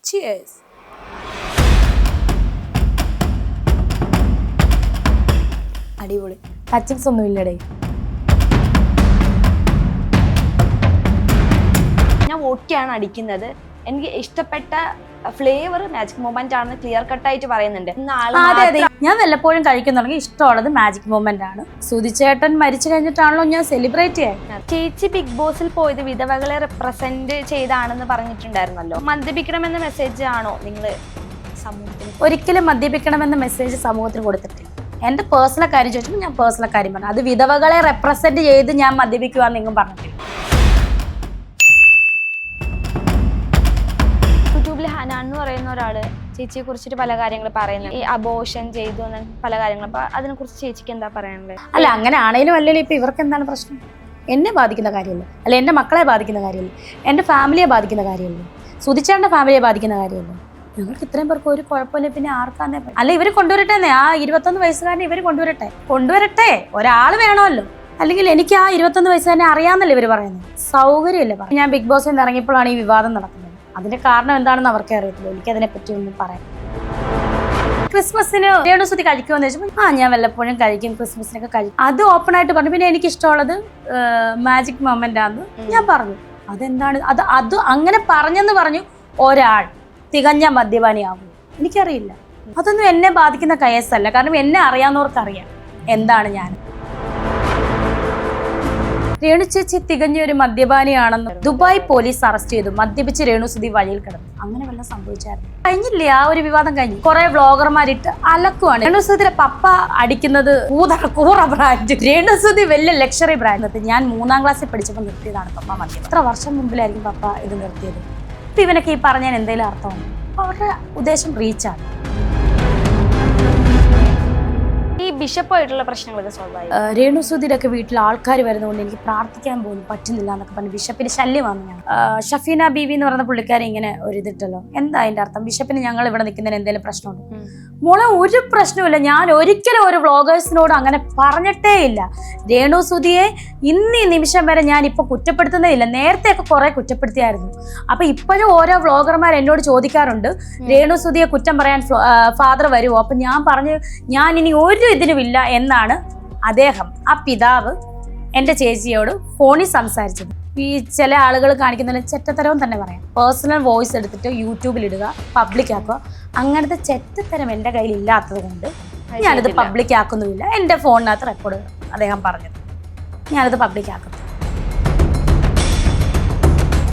Cheers. അടിപൊളി. Touchings ഒന്നും ഇല്ലടേ. ഞാൻ വോട്ടിയാണ് അടിക്കുന്നത്. എനിക്ക് ഇഷ്ടപ്പെട്ട ഫ്ലേവർ മാജിക് മൊമെന്റ് ആണെന്ന് ക്ലിയർ കട്ടായിട്ട് പറയുന്നുണ്ട്. ഞാൻ വല്ലപ്പോഴും കഴിക്കുന്നുണ്ടെങ്കിൽ ഇഷ്ടമുള്ളത് മാജിക് മൊമെന്റ് ആണ്. സുധിച്ചേട്ടൻ മരിച്ചു കഴിഞ്ഞിട്ടാണല്ലോ ഞാൻ സെലിബ്രേറ്റ് ചെയ്യാൻ. ചേച്ചി ബിഗ് ബോസിൽ പോയത് വിധവകളെ റെപ്രസെന്റ് ചെയ്താണെന്ന് പറഞ്ഞിട്ടുണ്ടായിരുന്നല്ലോ. മദ്യപിക്കണമെന്ന മെസ്സേജ് ആണോ നിങ്ങൾ സമൂഹത്തിന്? ഒരിക്കലും മദ്യപിക്കണമെന്ന മെസ്സേജ് സമൂഹത്തിന് കൊടുത്തിട്ടില്ല. എന്റെ പേഴ്സണൽ കാര്യം ചോദിച്ചപ്പോൾ ഞാൻ പേഴ്സണൽ കാര്യം പറഞ്ഞു. അത് വിധവകളെ റെപ്രസെന്റ് ചെയ്ത് ഞാൻ മദ്യപിക്കുവാന്ന് നിങ്ങൾ പറഞ്ഞിട്ടില്ല. യൂട്യൂബിൽ ഹനാൻ എന്ന് പറയുന്ന ഒരാള് ചേച്ചിയെ കുറിച്ചിട്ട് പല കാര്യങ്ങൾ പറയുന്നത്, ഈ അബോഷൻ ചെയ്തു എന്ന് പല കാര്യങ്ങൾ. അപ്പൊ അതിനെ കുറിച്ച് ചേച്ചിക്ക് എന്താ പറയാനുള്ളത്? അല്ല, അങ്ങനെ ആണെങ്കിലും അല്ലെങ്കിലും ഇപ്പൊ ഇവർക്ക് എന്താണ് പ്രശ്നം? എന്നെ ബാധിക്കുന്ന കാര്യമല്ല, അല്ല എന്റെ മക്കളെ ബാധിക്കുന്ന കാര്യമല്ല, എന്റെ ഫാമിലിയെ ബാധിക്കുന്ന കാര്യമല്ല, സുധിച്ചേട്ടന്റെ ഫാമിലിയെ ബാധിക്കുന്ന കാര്യമല്ല. ഞങ്ങൾക്ക് ഇത്രയും പേർക്ക് ഒരു കുഴപ്പമില്ല, പിന്നെ ആർക്കാന്നേ? അല്ല, ഇവർ കൊണ്ടുവരട്ടെ, ആ 21 വയസ്സുകാരനെ ഇവർ കൊണ്ടുവരട്ടെ. ഒരാൾ വേണമല്ലോ. അല്ലെങ്കിൽ എനിക്ക് ആ 21 വയസ്സുകാരനെ അറിയാമെന്നല്ലേ ഇവർ പറയുന്നത്. സൗകര്യമില്ല പറയാം. ഞാൻ ബിഗ് ബോസിൽ നിന്ന് ഇറങ്ങിയപ്പോഴാണ് ഈ വിവാദം നടക്കുന്നത്. അതിന്റെ കാരണം എന്താണെന്ന് അവർക്കേ അറിയത്തില്ല. എനിക്കതിനെ പറ്റി ഒന്നും പറയാം. ക്രിസ്മസിന് രേണുസുതി കഴിക്കുമെന്ന് ചോദിച്ചപ്പോൾ ഞാൻ വല്ലപ്പോഴും കഴിക്കും, ക്രിസ്മസിനൊക്കെ കഴിക്കും. അത് ഓപ്പൺ ആയിട്ട് പറഞ്ഞു. പിന്നെ എനിക്ക് ഇഷ്ടമുള്ളത് മാജിക് മൊമെന്റ് ആണെന്ന് ഞാൻ പറഞ്ഞു. അതെന്താണ് അത് അങ്ങനെ പറഞ്ഞെന്ന് പറഞ്ഞു ഒരാൾ തികഞ്ഞ മദ്യപാനിയാകും? എനിക്കറിയില്ല. അതൊന്നും എന്നെ ബാധിക്കുന്ന കേസല്ല. കാരണം എന്നെ അറിയാവുന്നവർക്കറിയാം എന്താണ് ഞാൻ. രേണു ചേച്ചി തികഞ്ഞ ഒരു മദ്യപാനിയാണെന്ന് ദുബായ് പോലീസ് അറസ്റ്റ് ചെയ്തു. മദ്യപിച്ച് രേണുസുതി വഴിയിൽ കിടന്നു. അങ്ങനെ വല്ലതും സംഭവിച്ചായിരുന്നു? കഴിഞ്ഞില്ലേ ആ ഒരു വിവാദം കഴിഞ്ഞു. കുറെ വ്ളോഗർമാരിട്ട് അലക്കുവാണ്. രേണുസുതിയുടെ പപ്പ അടിക്കുന്നത് കൂറ ബ്രാൻഡ്, രേണുസുതി വലിയ ലക്ഷറി ബ്രാൻഡ്. ഞാൻ 3ാം ക്ലാസ്സിൽ പഠിച്ചപ്പോൾ നിർത്തിയതാണ് പപ്പ മദ്യം. എത്ര വർഷം മുമ്പിലായിരിക്കും പപ്പ ഇത് നിർത്തിയത്? ഇപ്പൊ ഇവനൊക്കെ ഈ പറഞ്ഞാൽ എന്തെങ്കിലും അർത്ഥമാണ്? അവരുടെ ഉദ്ദേശം റീച്ചാണ്. ഈ ബിഷപ്പായിട്ടുള്ള പ്രശ്നങ്ങളൊക്കെ സോൾവ് ആയി? രേണുസുതിയുടെ ഒക്കെ വീട്ടിൽ ആൾക്കാർ വരുന്നതുകൊണ്ട് എനിക്ക് പ്രാർത്ഥിക്കാൻ പോലും പറ്റുന്നില്ല എന്നൊക്കെ പറഞ്ഞു ബിഷപ്പിന് ശല്യമാണ്. ഞാൻ ഷഫീന ബീവി എന്ന് പറയുന്ന പുള്ളിക്കാരി ഇങ്ങനെ ഒരു ഇതിട്ടല്ലോ. എന്താ അതിന്റെ അർത്ഥം? ബിഷപ്പിന് ഞങ്ങൾ ഇവിടെ നിൽക്കുന്നതിന് എന്തെങ്കിലും പ്രശ്നമുണ്ട്? മോളെ, ഒരു പ്രശ്നമില്ല. ഞാൻ ഒരിക്കലും ഒരു വ്ളോഗേഴ്സിനോട് അങ്ങനെ പറഞ്ഞിട്ടേ ഇല്ല. രേണുസുതിയെ ഇന്ന് ഈ നിമിഷം വരെ ഞാൻ ഇപ്പൊ കുറ്റപ്പെടുത്തുന്നേ ഇല്ല. നേരത്തെ ഒക്കെ കുറെ കുറ്റപ്പെടുത്തിയായിരുന്നു. അപ്പൊ ഇപ്പോഴും ഓരോ വ്ളോഗർമാർ എന്നോട് ചോദിക്കാറുണ്ട്, രേണുസുതിയെ കുറ്റം പറയാൻ ഫാദർ വരുമോ? അപ്പൊ ഞാൻ പറഞ്ഞു, ഞാൻ ഇനി ഒരു ഇതിനുമില്ല എന്നാണ് അദ്ദേഹം, ആ പിതാവ്, എൻ്റെ ചേച്ചിയോട് ഫോണിൽ സംസാരിച്ചത്. ഈ ചില ആളുകൾ കാണിക്കുന്ന ചെറ്റത്തരവും തന്നെ പറയാം. പേഴ്സണൽ വോയിസ് എടുത്തിട്ട് യൂട്യൂബിൽ ഇടുക, പബ്ലിക് ആക്കുക. അങ്ങനത്തെ ചെറ്റത്തരം എൻ്റെ കയ്യിൽ ഇല്ലാത്തത് കൊണ്ട് ഞാനിത് പബ്ലിക് ആക്കുന്നുമില്ല. എൻ്റെ ഫോണിനകത്ത് റെക്കോർഡ് അദ്ദേഹം പറഞ്ഞത് ഞാനിത് പബ്ലിക് ആക്കും.